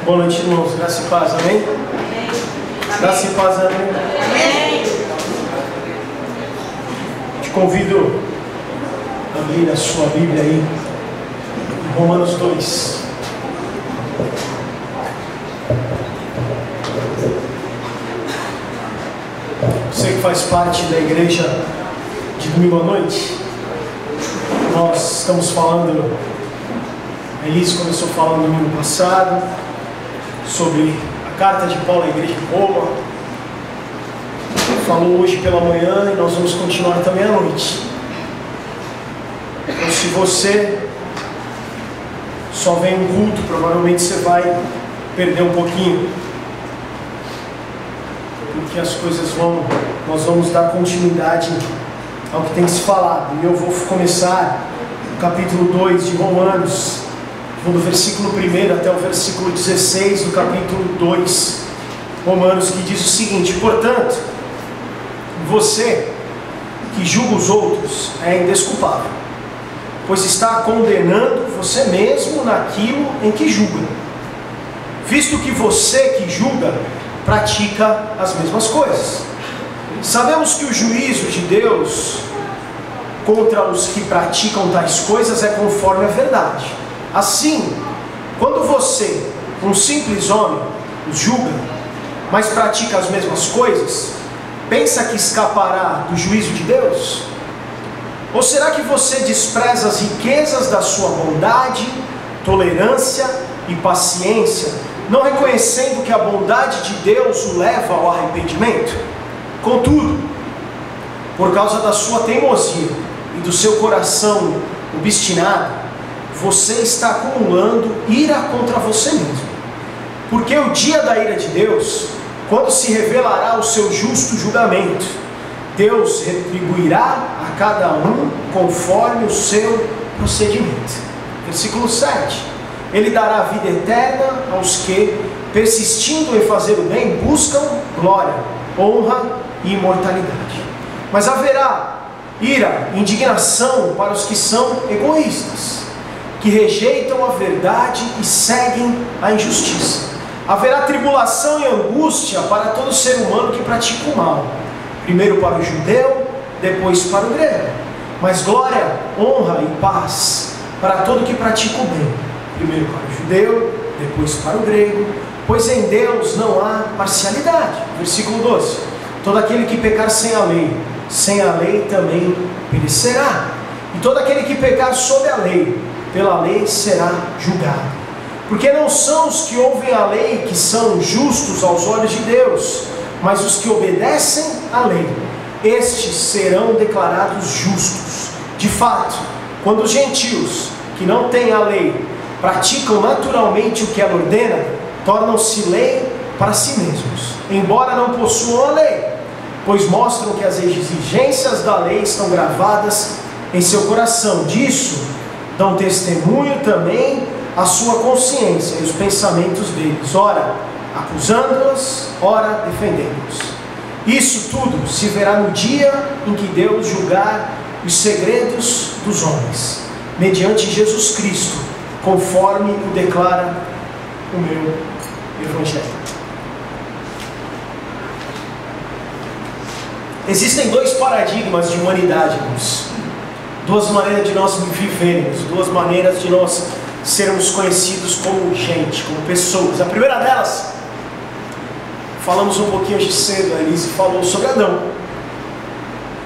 Boa noite, irmãos. Graça e paz, amém? Graça e paz, amém? Te convido a abrir a sua Bíblia aí, em Romanos 2. Você que faz parte da igreja de domingo à noite, nós estamos falando, a Elise começou falando no domingo passado, sobre a carta de Paulo à igreja de Roma, falou hoje pela manhã e nós vamos continuar também à noite. Então, se você só vem um culto, provavelmente você vai perder um pouquinho, porque as coisas nós vamos dar continuidade ao que tem se falado. E eu vou começar no capítulo 2 de Romanos, do versículo 1 até o versículo 16 do capítulo 2, Romanos, que diz o seguinte: portanto, você que julga os outros é indesculpável, pois está condenando você mesmo naquilo em que julga, visto que você que julga pratica as mesmas coisas. Sabemos que o juízo de Deus contra os que praticam tais coisas é conforme a verdade. Assim, quando você, um simples homem, os julga, mas pratica as mesmas coisas, pensa que escapará do juízo de Deus? Ou será que você despreza as riquezas da sua bondade, tolerância e paciência, não reconhecendo que a bondade de Deus o leva ao arrependimento? Contudo, por causa da sua teimosia e do seu coração obstinado, você está acumulando ira contra você mesmo. Porque o dia da ira de Deus, quando se revelará o seu justo julgamento, Deus retribuirá a cada um conforme o seu procedimento. Versículo 7. Ele dará a vida eterna aos que, persistindo em fazer o bem, buscam glória, honra e imortalidade. Mas haverá ira e indignação para os que são egoístas, que rejeitam a verdade e seguem a injustiça. Haverá tribulação e angústia para todo ser humano que pratica o mal, primeiro para o judeu, depois para o grego. Mas glória, honra e paz para todo que pratica o bem, primeiro para o judeu, depois para o grego, pois em Deus não há parcialidade. Versículo 12. Todo aquele que pecar sem a lei também perecerá. E todo aquele que pecar sob a lei, pela lei será julgado. Porque não são os que ouvem a lei que são justos aos olhos de Deus, mas os que obedecem à lei, estes serão declarados justos. De fato, quando os gentios, que não têm a lei, praticam naturalmente o que ela ordena, tornam-se lei para si mesmos, embora não possuam a lei, pois mostram que as exigências da lei estão gravadas em seu coração. Disso dão testemunho também a sua consciência e os pensamentos deles, ora acusando-os, ora defendendo-os. Isso tudo se verá no dia em que Deus julgar os segredos dos homens, mediante Jesus Cristo, conforme o declara o meu Evangelho. Existem dois paradigmas de humanidade, irmãos. Duas maneiras de nós vivermos, duas maneiras de nós sermos conhecidos como gente, como pessoas. A primeira delas, falamos um pouquinho hoje cedo, a Elise falou sobre Adão.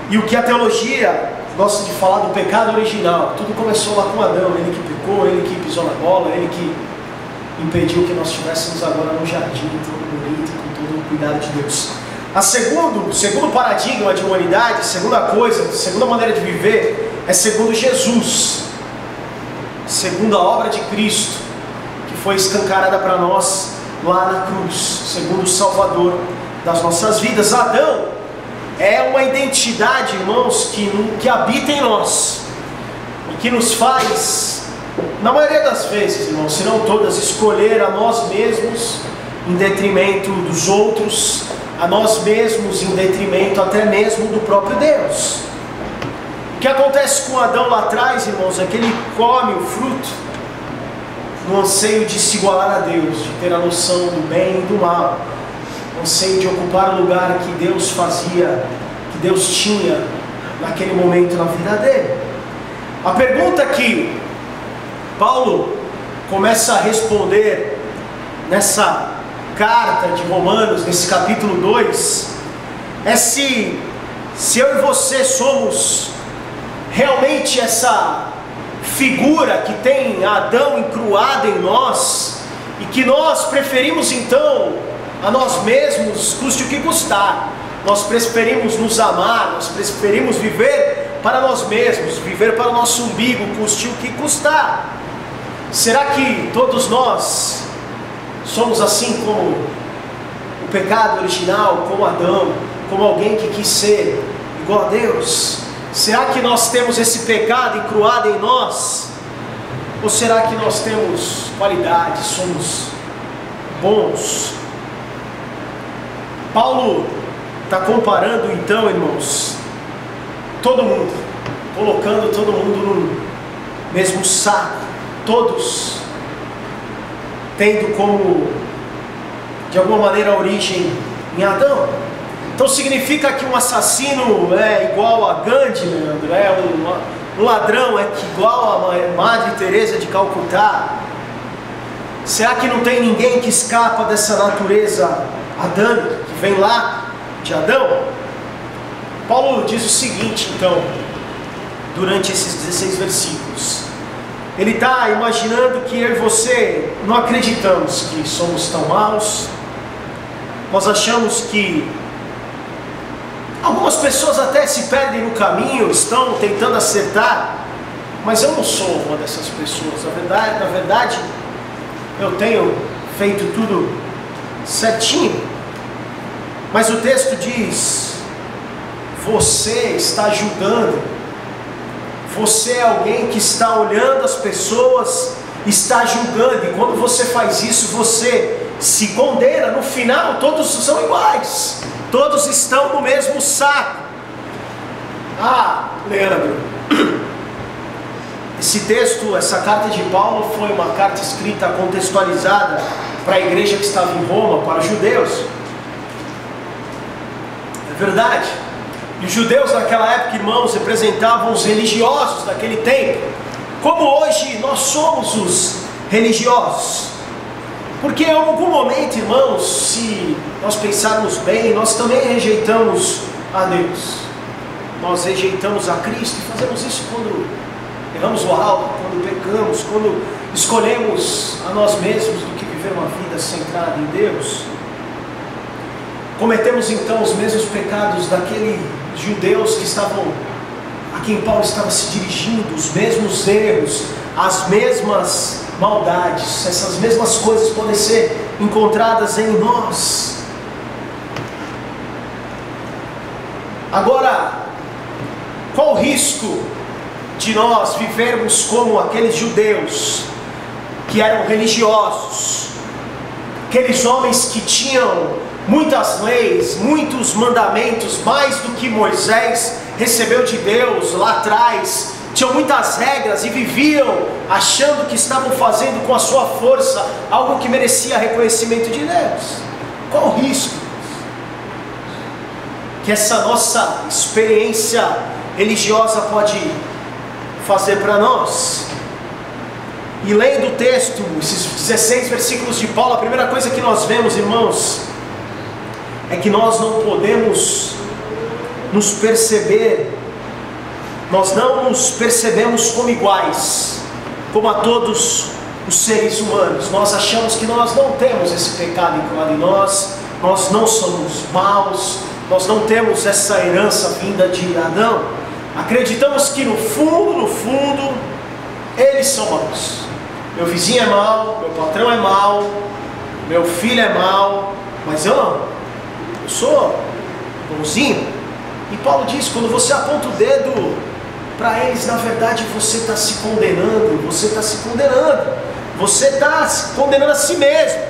E o que a teologia gosta de falar do pecado original. Tudo começou lá com Adão, ele que pecou, ele que pisou na bola, ele que impediu que nós estivéssemos agora no jardim, todo bonito, com todo o cuidado de Deus. Segundo paradigma de humanidade, segunda maneira de viver, é segundo Jesus, segundo a obra de Cristo, que foi escancarada para nós lá na cruz, segundo o Salvador das nossas vidas. Adão é uma identidade, irmãos, que habita em nós, e que nos faz, na maioria das vezes, irmãos, se não todas, escolher a nós mesmos em detrimento dos outros, a nós mesmos em detrimento até mesmo do próprio Deus. O que acontece com Adão lá atrás, irmãos, é que ele come o fruto no anseio de se igualar a Deus, de ter a noção do bem e do mal, no anseio de ocupar o lugar que Deus fazia, que Deus tinha naquele momento na vida dele. A pergunta que Paulo começa a responder nessa carta de Romanos, nesse capítulo 2, é se eu e você somos realmente essa figura que tem Adão encruado em nós, e que nós preferimos então a nós mesmos, custe o que custar. Nós preferimos nos amar, nós preferimos viver para nós mesmos, viver para o nosso umbigo, custe o que custar. Será que todos nós somos assim como o pecado original, como Adão, como alguém que quis ser igual a Deus? Será que nós temos esse pecado encruado em nós? Ou será que nós temos qualidade, somos bons? Paulo está comparando então, irmãos, todo mundo, colocando todo mundo no mesmo saco, todos tendo como, de alguma maneira, a origem em Adão. Então significa que um assassino é igual a Gandhi, Leandro, um ladrão é igual a Madre Teresa de Calcutá? Será que não tem ninguém que escapa dessa natureza adâmica, que vem lá de Adão? Paulo diz o seguinte, então, durante esses 16 versículos. Ele está imaginando que eu e você não acreditamos que somos tão maus. Nós achamos que algumas pessoas até se perdem no caminho, estão tentando acertar, mas eu não sou uma dessas pessoas. Na verdade, eu tenho feito tudo certinho. Mas o texto diz: você está julgando. Você é alguém que está olhando as pessoas, está julgando, e quando você faz isso, você se condena. No final, todos são iguais, todos estão no mesmo saco. Ah, Leandro, esse texto, essa carta de Paulo foi uma carta escrita, contextualizada para a igreja que estava em Roma, para os judeus. É verdade. E os judeus naquela época, irmãos, representavam os religiosos daquele tempo, como hoje nós somos os religiosos. Porque em algum momento, irmãos, se nós pensarmos bem, nós também rejeitamos a Deus. Nós rejeitamos a Cristo e fazemos isso quando erramos o alvo, quando pecamos, quando escolhemos a nós mesmos do que viver uma vida centrada em Deus. Cometemos então os mesmos pecados daqueles judeus que estavam, a quem Paulo estava se dirigindo, os mesmos erros, as mesmas maldades. Essas mesmas coisas podem ser encontradas em nós. Agora, qual o risco de nós vivermos como aqueles judeus que eram religiosos, aqueles homens que tinham muitas leis, muitos mandamentos, mais do que Moisés recebeu de Deus lá atrás, tinham muitas regras e viviam achando que estavam fazendo com a sua força algo que merecia reconhecimento de Deus? Qual o risco que essa nossa experiência religiosa pode fazer para nós? E lendo o texto, esses 16 versículos de Paulo, a primeira coisa que nós vemos, irmãos, é que nós não podemos nos perceber, nós não nos percebemos como iguais, como a todos os seres humanos. Nós achamos que nós não temos esse pecado incluído em nós, nós não somos maus, nós não temos essa herança vinda de Adão. Acreditamos que no fundo, eles são maus. Meu vizinho é mau, meu patrão é mau, meu filho é mau, mas eu não. Eu sou bonzinho. E Paulo diz, quando você aponta o dedo para eles, na verdade você está se condenando, você está se condenando, você está condenando a si mesmo.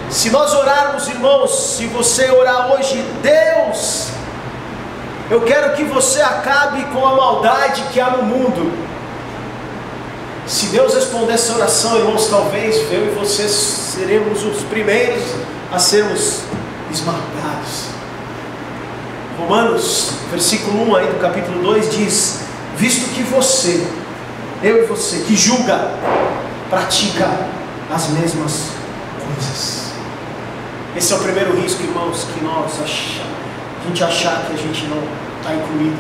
Se nós orarmos, irmãos, se você orar hoje, Deus, eu quero que você acabe com a maldade que há no mundo. Se Deus responder essa oração, irmãos, talvez eu e vocês seremos os primeiros a sermos esmagados. Romanos, versículo 1 aí do capítulo 2 diz: visto que você, eu e você, que julga, pratica as mesmas coisas. Esse é o primeiro risco, irmãos, que a gente achar que a gente não está incluído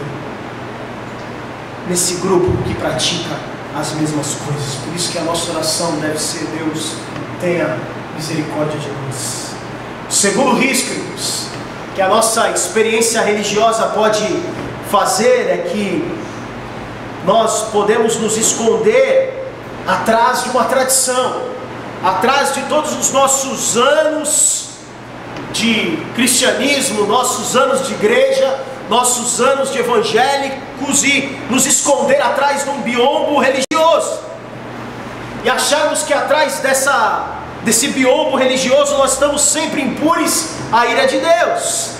nesse grupo que pratica as mesmas coisas. Por isso que a nossa oração deve ser: Deus, tenha misericórdia de nós. O segundo risco, irmãos, que a nossa experiência religiosa pode fazer é que nós podemos nos esconder atrás de uma tradição, atrás de todos os nossos anos de cristianismo, nossos anos de igreja, nossos anos de evangélicos, e nos esconder atrás de um biombo religioso e acharmos que atrás desse biombo religioso nós estamos sempre impunes à ira de Deus.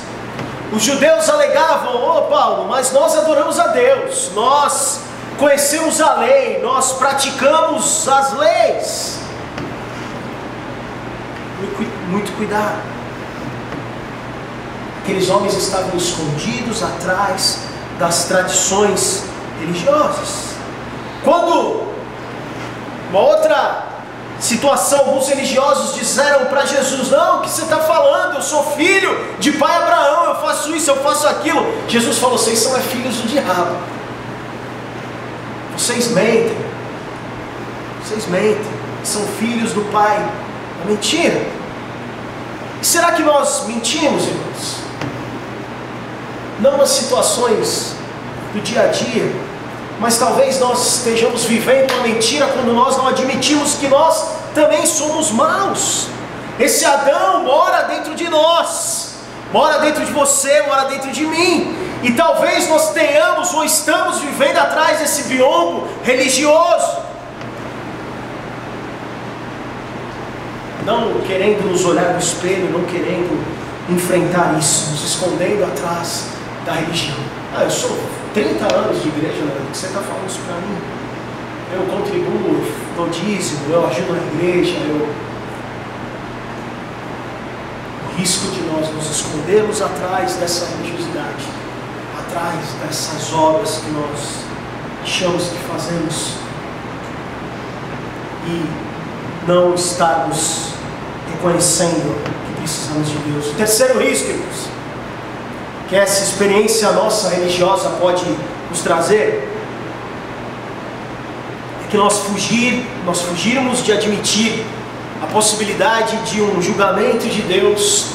Os judeus alegavam: Paulo, mas nós adoramos a Deus, nós conhecemos a lei, nós praticamos as leis. Muito cuidado. Aqueles homens estavam escondidos atrás das tradições religiosas. Quando uma outra situação, alguns religiosos disseram para Jesus: não, o que você está falando? Eu sou filho de pai Abraão, eu faço isso, eu faço aquilo. Jesus falou: vocês são filhos do diabo, vocês mentem, são filhos do pai da mentira. E será que nós mentimos, irmãos? Não nas situações do dia a dia, mas talvez nós estejamos vivendo uma mentira quando nós não admitimos que nós também somos maus. Esse Adão mora dentro de nós, mora dentro de você, mora dentro de mim, e talvez nós tenhamos ou estamos vivendo atrás desse biombo religioso, não querendo nos olhar no espelho, não querendo enfrentar isso, nos escondendo atrás da religião. Eu sou 30 anos de igreja, né? O que você está falando isso para mim? Eu contribuo, dou dízimo, eu ajudo na igreja. O risco de nós nos escondermos atrás dessa religiosidade, atrás dessas obras que nós achamos que fazemos, e não estarmos reconhecendo que precisamos de Deus. O terceiro risco, irmãos, que essa experiência nossa religiosa pode nos trazer, é que nós fugirmos de admitir a possibilidade de um julgamento de Deus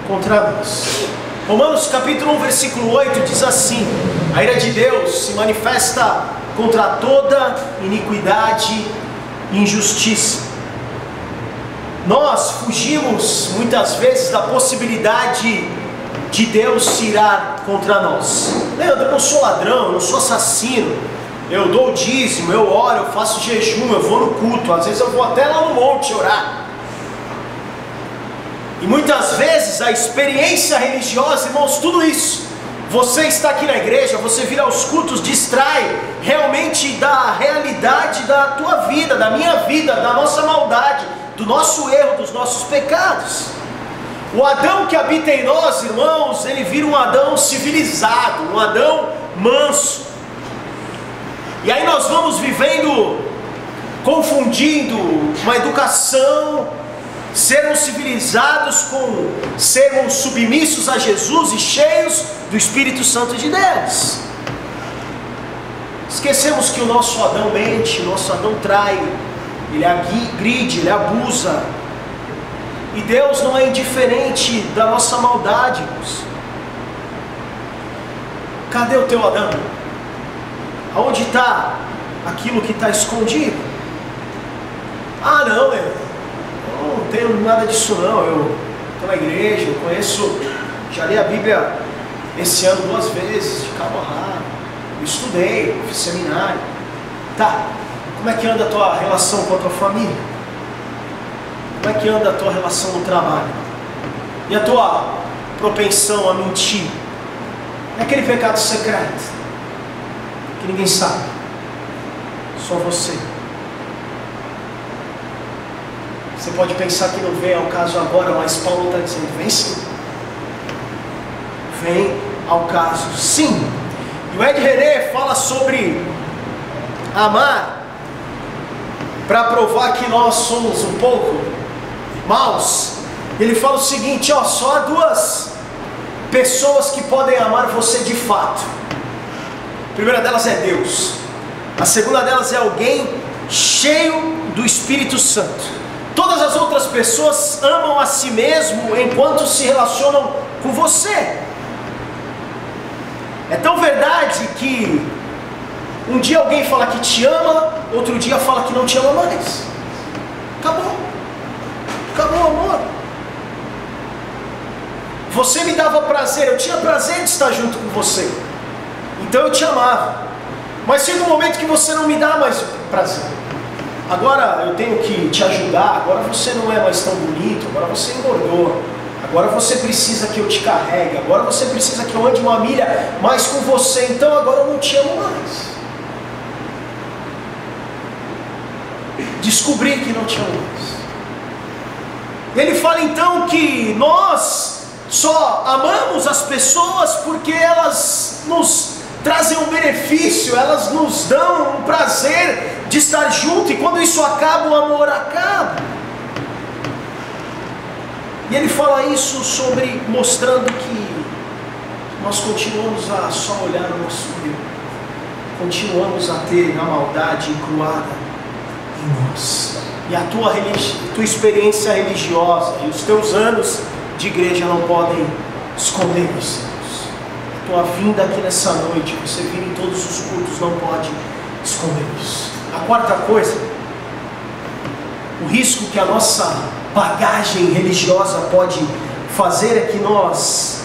contra nós. Romanos capítulo 1, versículo 8 diz assim: a ira de Deus se manifesta contra toda iniquidade e injustiça. Nós fugimos muitas vezes da possibilidade de Deus se irar contra nós. Leandro, eu não sou ladrão, eu não sou assassino, eu dou o dízimo, eu oro, eu faço jejum, eu vou no culto, às vezes eu vou até lá no monte orar. E muitas vezes a experiência religiosa, irmãos, tudo isso, você está aqui na igreja, você vir aos cultos, distrai realmente da realidade da tua vida, da minha vida, da nossa maldade, do nosso erro, dos nossos pecados. O Adão que habita em nós, irmãos, ele vira um Adão civilizado, um Adão manso. E aí nós vamos vivendo, confundindo uma educação, sermos civilizados com sermos submissos a Jesus e cheios do Espírito Santo de Deus. Esquecemos que o nosso Adão mente, o nosso Adão trai, ele agride, ele abusa. E Deus não é indiferente da nossa maldade, irmãos. Cadê o teu Adão? Aonde está aquilo que está escondido? Ah, não, eu não tenho nada disso não. Eu estou na igreja, eu conheço, já li a Bíblia esse ano 2 vezes, de cabo a rabo. Eu estudei, eu fiz seminário. Tá, como é que anda a tua relação com a tua família? Como é que anda a tua relação no trabalho? E a tua propensão a mentir? É aquele pecado secreto que ninguém sabe, só você. Você pode pensar que não vem ao caso agora, mas Paulo está dizendo, vem sim. Vem ao caso sim. E o Ed René fala sobre amar, para provar que nós somos um pouco maus. Ele fala o seguinte, ó, só há duas pessoas que podem amar você de fato. A primeira delas é Deus. A segunda delas é alguém cheio do Espírito Santo. Todas as outras pessoas amam a si mesmo enquanto se relacionam com você. É tão verdade que um dia alguém fala que te ama, outro dia fala que não te ama mais. Acabou. Acabou o amor. Você me dava prazer, eu tinha prazer de estar junto com você. Então eu te amava. Mas chega um momento que você não me dá mais prazer. Agora eu tenho que te ajudar, agora você não é mais tão bonito, agora você engordou. Agora você precisa que eu te carregue, agora você precisa que eu ande uma milha mais com você, então agora eu não te amo mais. Descobri que não te amo mais. Ele fala então que nós só amamos as pessoas porque elas nos trazem um benefício, elas nos dão um prazer de estar junto, e quando isso acaba, o amor acaba. E ele fala isso sobre, mostrando que nós continuamos a só olhar o nosso Deus, continuamos a ter a maldade incruada em nós. E a tua experiência religiosa e os teus anos de igreja não podem esconder isso. A tua vinda aqui nessa noite, você vir em todos os cultos, não pode esconder isso. A quarta coisa, o risco que a nossa bagagem religiosa pode fazer é que nós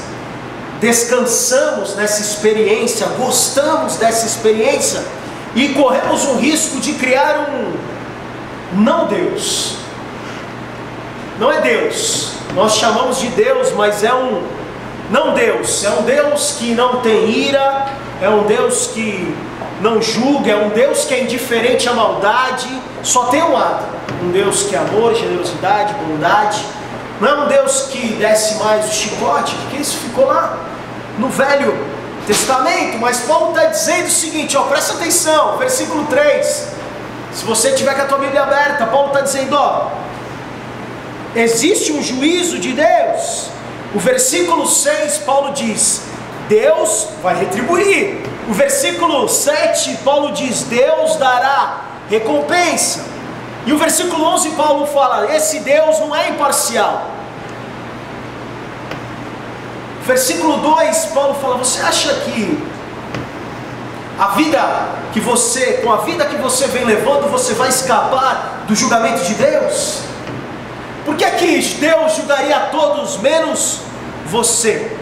descansamos nessa experiência, gostamos dessa experiência e corremos um risco de criar um não Deus. Não é Deus, nós chamamos de Deus, mas é um não Deus. É um Deus que não tem ira, é um Deus que não julga, é um Deus que é indiferente à maldade, só tem um lado, um Deus que é amor, generosidade, bondade. Não é um Deus que desce mais o chicote, porque isso ficou lá no Velho Testamento. Mas Paulo está dizendo o seguinte, ó, presta atenção, versículo 3, se você tiver com a tua Bíblia aberta, Paulo está dizendo, ó, existe um juízo de Deus. O versículo 6, Paulo diz, Deus vai retribuir. O versículo 7, Paulo diz, Deus dará recompensa. E o versículo 11, Paulo fala, esse Deus não é imparcial. Versículo 2, Paulo fala, você acha que a vida que você, com a vida que você vem levando, você vai escapar do julgamento de Deus? Por que que Deus julgaria a todos, menos você?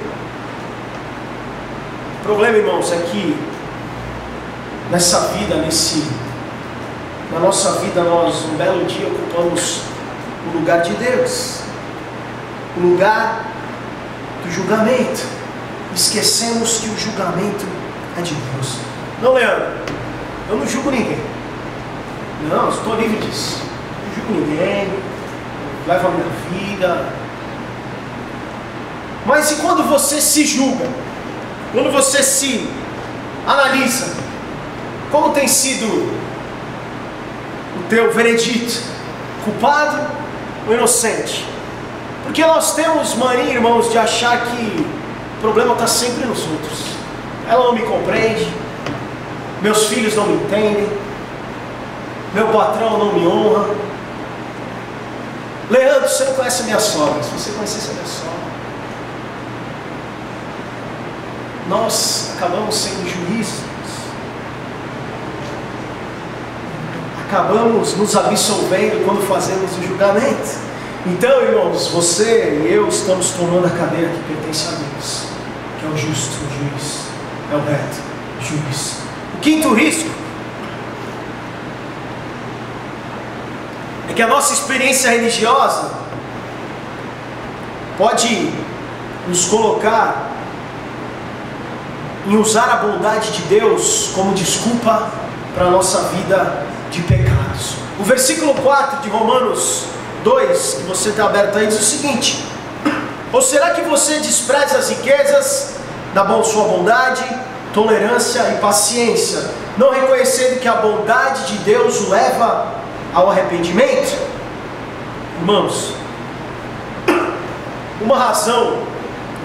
O problema, irmãos, é que nessa vida, na nossa vida, nós um belo dia ocupamos o lugar de Deus, o lugar do julgamento. Esquecemos que o julgamento é de Deus. Não, Leandro, eu não julgo ninguém. Não, eu estou livre disso. Não julgo ninguém, levo a minha vida. Mas e quando você se julga? Quando você se analisa, como tem sido o teu veredito? Culpado ou inocente? Porque nós temos mania, irmãos, de achar que o problema está sempre nos outros. Ela não me compreende, meus filhos não me entendem, meu patrão não me honra. Leandro, você não conhece a minha sogra. Se você conhecesse a minha sogra, nós acabamos sendo juízes, acabamos nos absolvendo quando fazemos o julgamento. Então, irmãos, você e eu estamos tomando a cadeira que pertence a Deus, que é o justo juiz, é o reto juiz. O quinto risco é que a nossa experiência religiosa pode nos colocar em usar a bondade de Deus como desculpa para a nossa vida de pecados. O versículo 4 de Romanos 2, que você está aberto aí, diz o seguinte: ou será que você despreza as riquezas da sua bondade, tolerância e paciência, não reconhecendo que a bondade de Deus o leva ao arrependimento? Irmãos, uma razão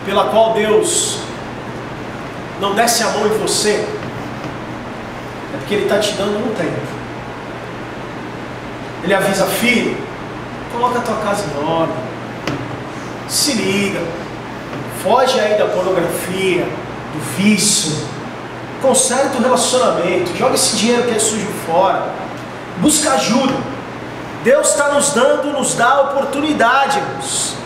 pela qual Deus não desce a mão em você é porque Ele está te dando um tempo. Ele avisa: filho, coloca a tua casa em ordem, se liga, foge aí da pornografia, do vício, conserta o relacionamento, joga esse dinheiro que é sujo fora, busca ajuda. Deus está nos dá oportunidade, irmãos.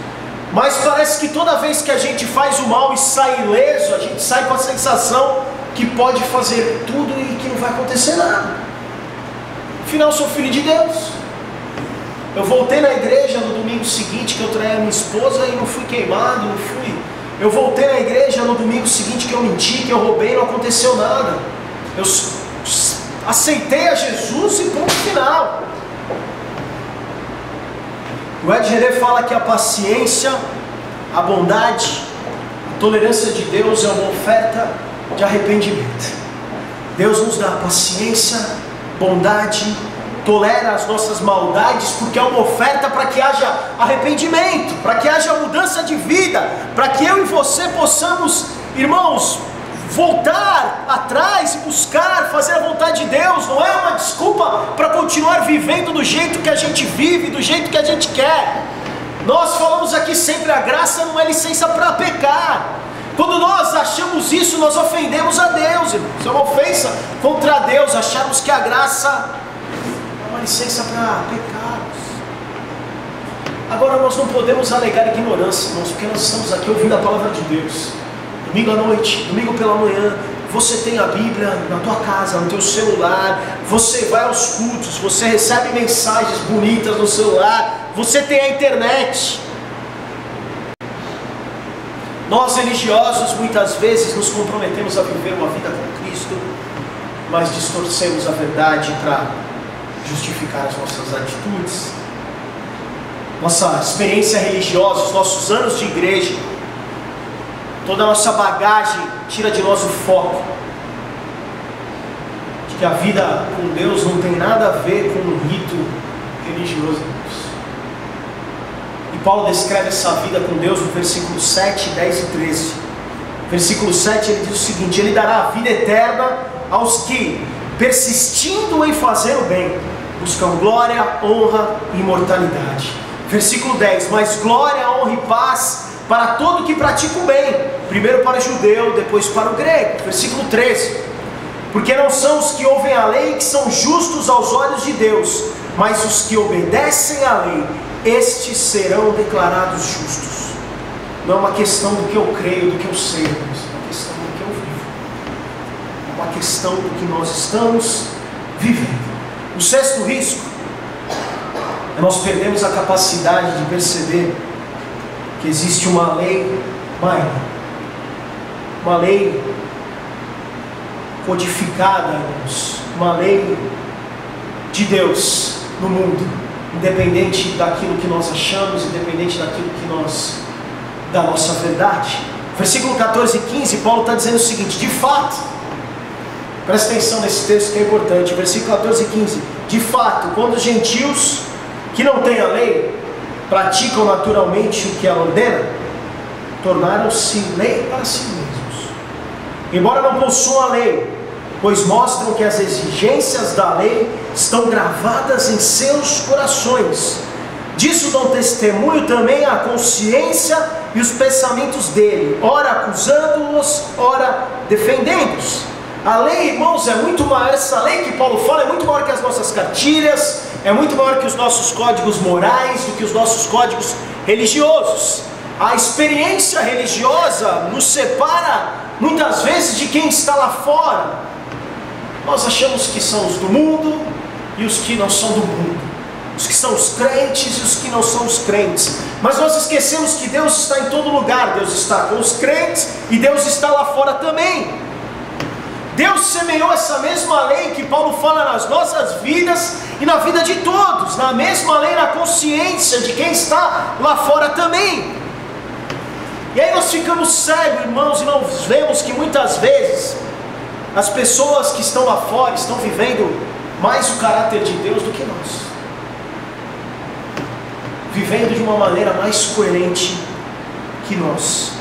Mas parece que toda vez que a gente faz o mal e sai ileso, a gente sai com a sensação que pode fazer tudo e que não vai acontecer nada. Afinal, eu sou filho de Deus. Eu voltei na igreja no domingo seguinte que eu traí a minha esposa e não fui queimado, não fui. Eu voltei na igreja no domingo seguinte que eu menti, que eu roubei e não aconteceu nada. Eu aceitei a Jesus e ponto final. O Ed René fala que a paciência, a bondade, a tolerância de Deus é uma oferta de arrependimento. Deus nos dá paciência, bondade, tolera as nossas maldades, porque é uma oferta para que haja arrependimento, para que haja mudança de vida, para que eu e você possamos, irmãos, voltar atrás e buscar fazer a vontade de Deus. Não é uma desculpa para continuar vivendo do jeito que a gente vive, do jeito que a gente quer. Nós falamos aqui sempre: a graça não é licença para pecar. Quando nós achamos isso, nós ofendemos a Deus, irmãos. É uma ofensa contra Deus acharmos que a graça é uma licença para pecarmos. Agora, nós não podemos alegar ignorância, irmãos, porque nós estamos aqui ouvindo a palavra de Deus. Domingo à noite, domingo pela manhã, você tem a Bíblia na tua casa, no teu celular, você vai aos cultos, você recebe mensagens bonitas no celular, você tem a internet. Nós religiosos muitas vezes nos comprometemos a viver uma vida com Cristo, mas distorcemos a verdade para justificar as nossas atitudes. Nossa experiência religiosa, os nossos anos de igreja, toda a nossa bagagem tira de nós o foco de que a vida com Deus não tem nada a ver com um rito religioso. E Paulo descreve essa vida com Deus no versículo 7, 10 e 13. Versículo 7 ele diz o seguinte: Ele dará a vida eterna aos que, persistindo em fazer o bem, buscam glória, honra e imortalidade. Versículo 10: Mas glória, honra e paz para todo que pratica o bem, primeiro para o judeu, depois para o grego. Versículo 13: Porque não são os que ouvem a lei que são justos aos olhos de Deus, mas os que obedecem à lei, estes serão declarados justos. Não é uma questão do que eu creio, do que eu sei, é uma questão do que eu vivo, é uma questão do que nós estamos vivendo. O sexto risco é nós perdemos a capacidade de perceber que existe uma lei maior, uma lei codificada, irmãos, uma lei de Deus no mundo, independente daquilo que nós achamos, independente daquilo que da nossa verdade. Versículo 14 e 15, Paulo está dizendo o seguinte: de fato, presta atenção nesse texto que é importante, versículo 14 e 15, de fato, quando os gentios que não têm a lei praticam naturalmente o que ela ordena, tornaram-se lei para si mesmos, embora não possuam a lei, pois mostram que as exigências da lei estão gravadas em seus corações. Disso dão testemunho também a consciência e os pensamentos dele, ora acusando-os, ora defendendo-os. A lei, irmãos, é muito maior. Essa lei que Paulo fala é muito maior que as nossas cartilhas, é muito maior que os nossos códigos morais, do que os nossos códigos religiosos. A experiência religiosa nos separa muitas vezes de quem está lá fora. Nós achamos que são os do mundo e os que não são do mundo, os que são os crentes e os que não são os crentes. Mas nós esquecemos que Deus está em todo lugar. Deus está com os crentes e Deus está lá fora também. Deus semeou essa mesma lei que Paulo fala nas nossas vidas e na vida de todos, na mesma lei, na consciência de quem está lá fora também. E aí nós ficamos cegos, irmãos, e não vemos que muitas vezes as pessoas que estão lá fora estão vivendo mais o caráter de Deus do que nós, vivendo de uma maneira mais coerente que nós.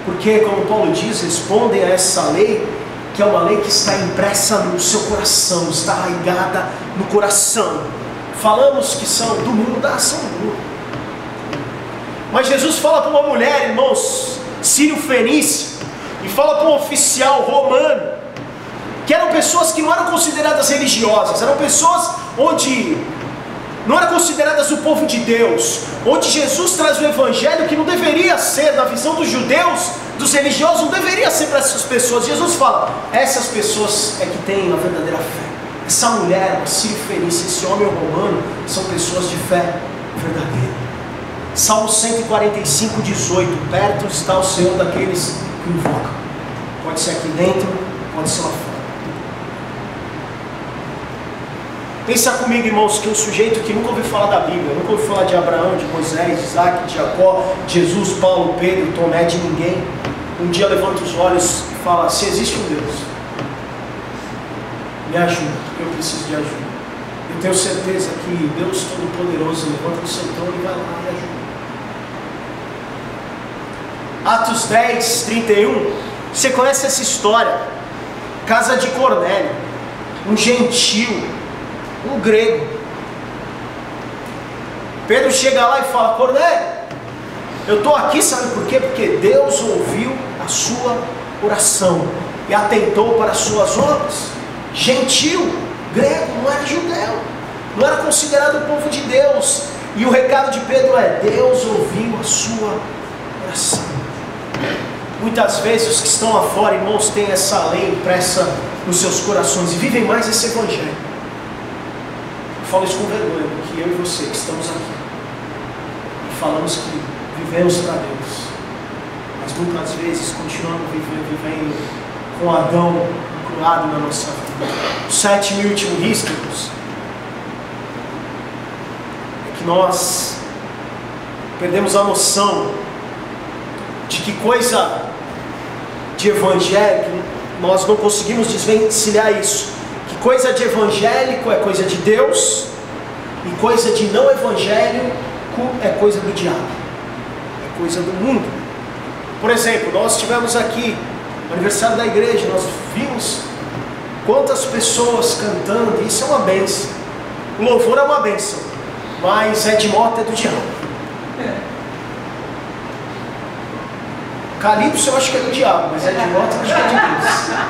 Porque, como Paulo diz, respondem a essa lei, que é uma lei que está impressa no seu coração, está arraigada no coração. Falamos que são do mundo, da ação do mundo. Mas Jesus fala para uma mulher, irmãos, sírio-fenícia, e fala para um oficial romano, que eram pessoas que não eram consideradas religiosas, eram pessoas onde não eram consideradas o povo de Deus, onde Jesus traz o evangelho que não deveria ser, na visão dos judeus, dos religiosos, não deveria ser para essas pessoas. Jesus fala, essas pessoas é que têm a verdadeira fé. Essa mulher, uma sírio-fenícia, esse homem romano, são pessoas de fé verdadeira. Salmo 145, 18, perto está o Senhor daqueles que invocam. Pode ser aqui dentro, pode ser lá fora. Pensa comigo, irmãos, que um sujeito que nunca ouviu falar da Bíblia, nunca ouviu falar de Abraão, de Moisés, de Isaac, de Jacó, de Jesus, Paulo, Pedro, Tomé, de ninguém, um dia levanta os olhos e fala, se existe um Deus, me ajuda, porque eu preciso de ajuda. Eu tenho certeza que Deus Todo-Poderoso levanta do seu trono e vai lá e ajuda. Atos 10, 31, você conhece essa história? Casa de Cornélio, um gentil, um grego. Pedro chega lá e fala, Cornélio, eu estou aqui, sabe por quê? Porque Deus ouviu a sua oração e atentou para as suas obras. Gentil, grego, não era judeu, não era considerado o povo de Deus. E o recado de Pedro é, Deus ouviu a sua oração. Muitas vezes os que estão lá fora, irmãos, têm essa lei impressa nos seus corações e vivem mais esse evangelho. Eu falo isso com vergonha, porque eu e você que estamos aqui e falamos que vivemos para Deus, mas muitas vezes continuamos vivendo com Adão incluado na nossa vida. O sétimo e último risco, irmãos, é que nós perdemos a noção de que coisa de evangelho, nós não conseguimos desvencilhar isso. Que coisa de evangélico é coisa de Deus e coisa de não evangélico é coisa do diabo, é coisa do mundo. Por exemplo, nós tivemos aqui no aniversário da igreja, nós vimos quantas pessoas cantando, e isso é uma bênção. O louvor é uma bênção, mas Ed Mota é do diabo. Calypso eu acho que é do diabo, mas Ed Mota eu acho que é de Deus.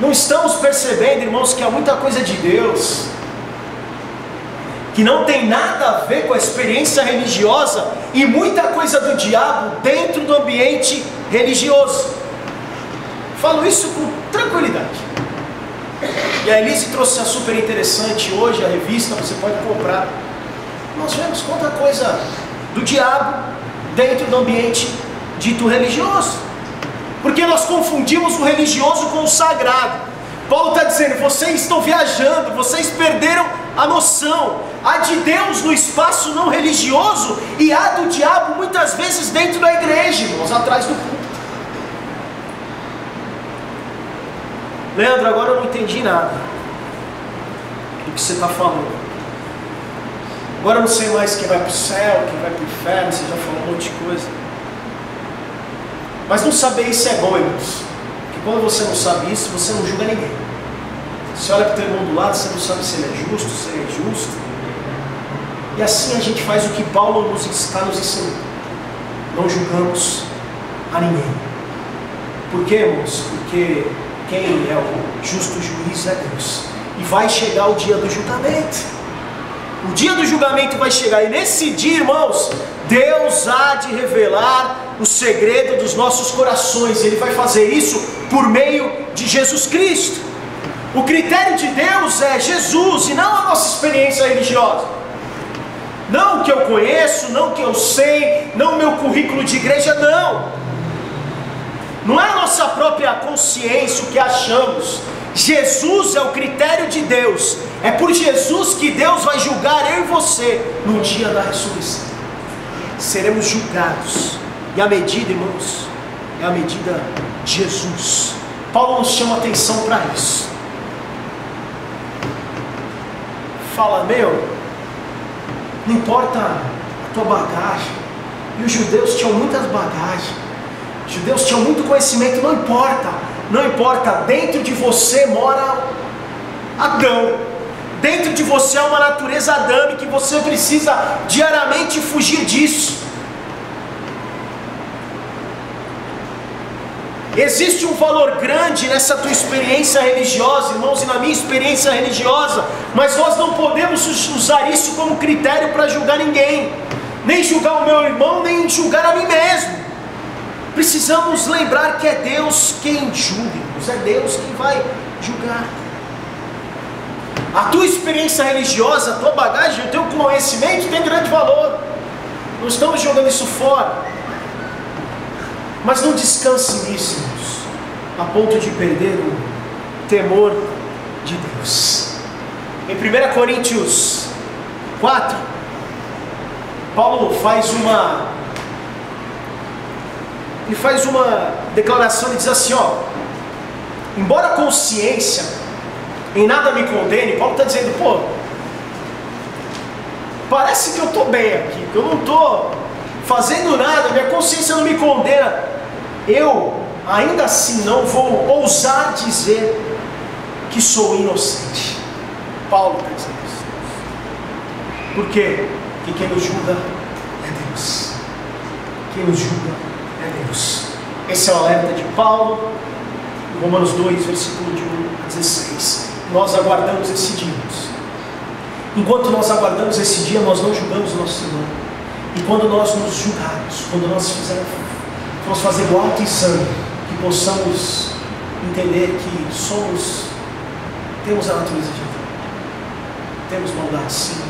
Não estamos percebendo, irmãos, que há muita coisa de Deus que não tem nada a ver com a experiência religiosa e muita coisa do diabo dentro do ambiente religioso. Falo isso com tranquilidade. E a Elise trouxe a super interessante hoje, a revista, você pode comprar. Nós vemos quanta coisa do diabo dentro do ambiente dito religioso. Porque nós confundimos o religioso com o sagrado. Paulo está dizendo, vocês estão viajando, vocês perderam a noção. Há de Deus no espaço não religioso e há do diabo muitas vezes dentro da igreja, irmãos, atrás do púlpito. Leandro, agora eu não entendi nada do que você está falando. Agora eu não sei mais quem vai para o céu, quem vai para o inferno, você já falou um monte de coisa. Mas não saber isso é bom, irmãos. Porque quando você não sabe isso, você não julga ninguém. Você olha para o teu irmão do lado, você não sabe se ele é justo, se ele é injusto. E assim a gente faz o que Paulo está nos ensinando. Não julgamos a ninguém. Por quê, irmãos? Porque quem é o justo juiz é Deus. E vai chegar o dia do julgamento. O dia do julgamento vai chegar. E nesse dia, irmãos, Deus há de revelar o segredo dos nossos corações. Ele vai fazer isso por meio de Jesus Cristo. O critério de Deus é Jesus e não a nossa experiência religiosa. Não o que eu conheço, não o que eu sei, não o meu currículo de igreja, não. Não é a nossa própria consciência o que achamos. Jesus é o critério de Deus. É por Jesus que Deus vai julgar eu e você no dia da ressurreição. Seremos julgados. E a medida, irmãos, é a medida de Jesus. Paulo nos chama atenção para isso. Fala, não importa a tua bagagem. E os judeus tinham muitas bagagens. Os judeus tinham muito conhecimento. Não importa. Não importa. Dentro de você mora Adão. Dentro de você há uma natureza adâmica. E você precisa diariamente fugir disso. Existe um valor grande nessa tua experiência religiosa, irmãos, e na minha experiência religiosa, mas nós não podemos usar isso como critério para julgar ninguém, nem julgar o meu irmão, nem julgar a mim mesmo. Precisamos lembrar que é Deus quem julga, irmãos, é Deus quem vai julgar. A tua experiência religiosa, a tua bagagem, o teu conhecimento tem grande valor, não estamos jogando isso fora. Mas não descanse nisso, irmãos, a ponto de perder o temor de Deus. Em 1 Coríntios 4, Paulo faz uma declaração. Ele diz assim, embora a consciência em nada me condene, Paulo está dizendo, parece que eu estou bem aqui, que eu não estou fazendo nada, minha consciência não me condena. Eu, ainda assim, não vou ousar dizer que sou inocente. Paulo está dizendo isso. Por quê? Porque quem nos julga é Deus. Quem nos julga é Deus. Esse é o alerta de Paulo, em Romanos 2, versículo de 1 a 16. Nós aguardamos esse dia. Enquanto nós aguardamos esse dia, nós não julgamos o nosso irmão. E quando nós nos julgarmos, quando nós vamos fazer o autoexame, que possamos entender que temos a natureza de Deus, temos maldade sim,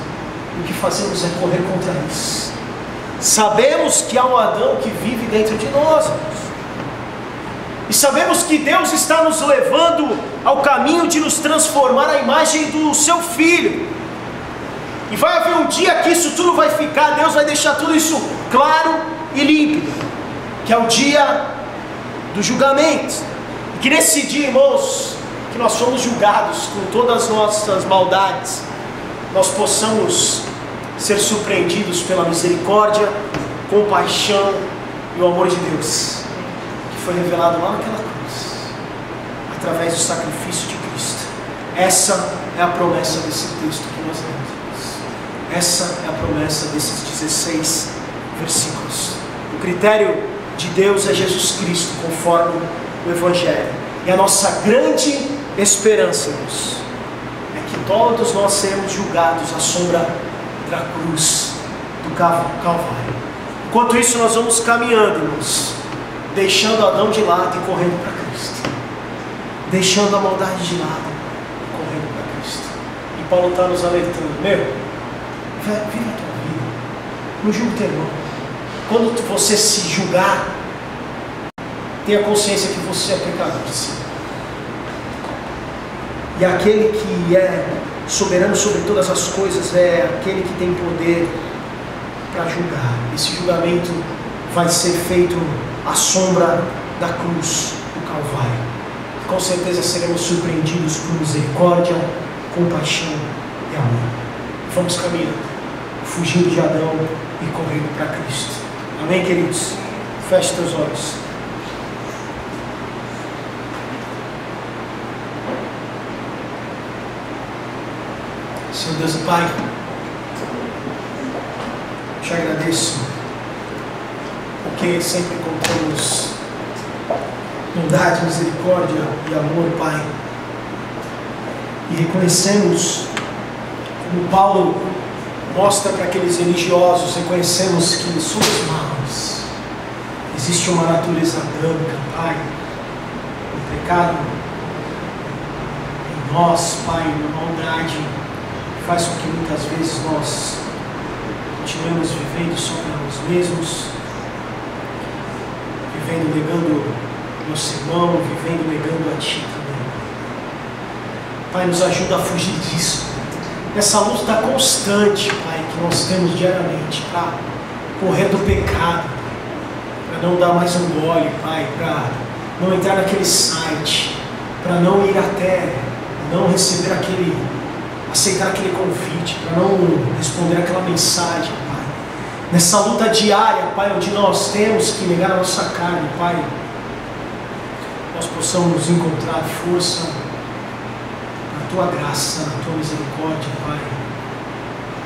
o que fazemos é correr contra isso. Sabemos que há um Adão que vive dentro de nós, irmãos. E sabemos que Deus está nos levando ao caminho de nos transformar à imagem do seu Filho. E vai haver um dia que isso tudo vai ficar, Deus vai deixar tudo isso claro e límpido, que é o dia do julgamento. E que nesse dia, irmãos, que nós somos julgados com todas as nossas maldades, nós possamos ser surpreendidos pela misericórdia, compaixão e o amor de Deus, que foi revelado lá naquela cruz, através do sacrifício de Cristo. Essa é a promessa desse texto que nós lemos. Essa é a promessa desses 16 versículos. O critério de Deus é Jesus Cristo, conforme o Evangelho. E a nossa grande esperança, irmãos, é que todos nós seremos julgados à sombra da cruz do Calvário. Enquanto isso, nós vamos caminhando, irmãos, deixando Adão de lado e correndo para Cristo. Deixando a maldade de lado e correndo para Cristo. E Paulo está nos alertando, viva a tua vida, não julgue teu irmão. Quando você se julgar, tenha consciência que você é pecador, sim. E aquele que é soberano sobre todas as coisas é aquele que tem poder para julgar. Esse julgamento vai ser feito à sombra da cruz do Calvário. E com certeza seremos surpreendidos por misericórdia, compaixão e amor. Vamos caminhando, fugindo de Adão e correndo para Cristo. Amém, queridos? Feche teus olhos. Senhor Deus e Pai, te agradeço, porque sempre contamos bondade, misericórdia e amor, Pai. E reconhecemos, como Paulo mostra para aqueles religiosos, reconhecemos que somos maus. Existe uma natureza branca, Pai. O pecado em nós, Pai, a maldade, faz com que muitas vezes nós continuemos vivendo só para nós mesmos, vivendo negando nosso irmão, vivendo negando a Ti também. Pai, nos ajuda a fugir disso. Essa luta constante, Pai, que nós temos diariamente para correr do pecado, para não dar mais um gole, Pai, para não entrar naquele site, para não ir até, não receber aceitar aquele convite, para não responder aquela mensagem, Pai. Nessa luta diária, Pai, onde nós temos que negar a nossa carne, Pai, nós possamos encontrar força na Tua graça, na Tua misericórdia, Pai.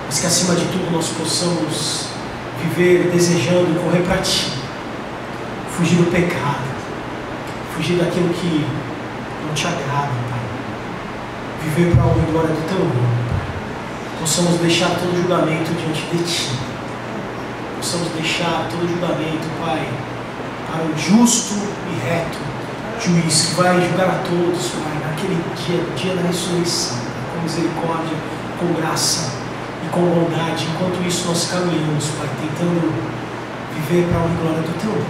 Mas que acima de tudo nós possamos viver desejando e correr para Ti, fugir do pecado, fugir daquilo que não Te agrada, Pai. Viver para a honra e glória do Teu nome, Pai. Possamos deixar todo julgamento diante de Ti. Possamos deixar todo julgamento, Pai, para o justo e reto juiz que vai julgar a todos, Pai, naquele dia da ressurreição, com misericórdia, com graça e com bondade. Enquanto isso nós caminhamos, Pai, tentando viver para a honra e glória do Teu nome,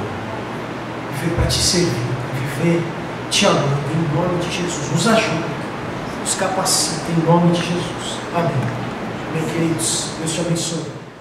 viver para Te servir, para viver Te amando, em nome de Jesus. Nos ajuda, nos capacita, em nome de Jesus. Amém. Amém, queridos. Deus te abençoe.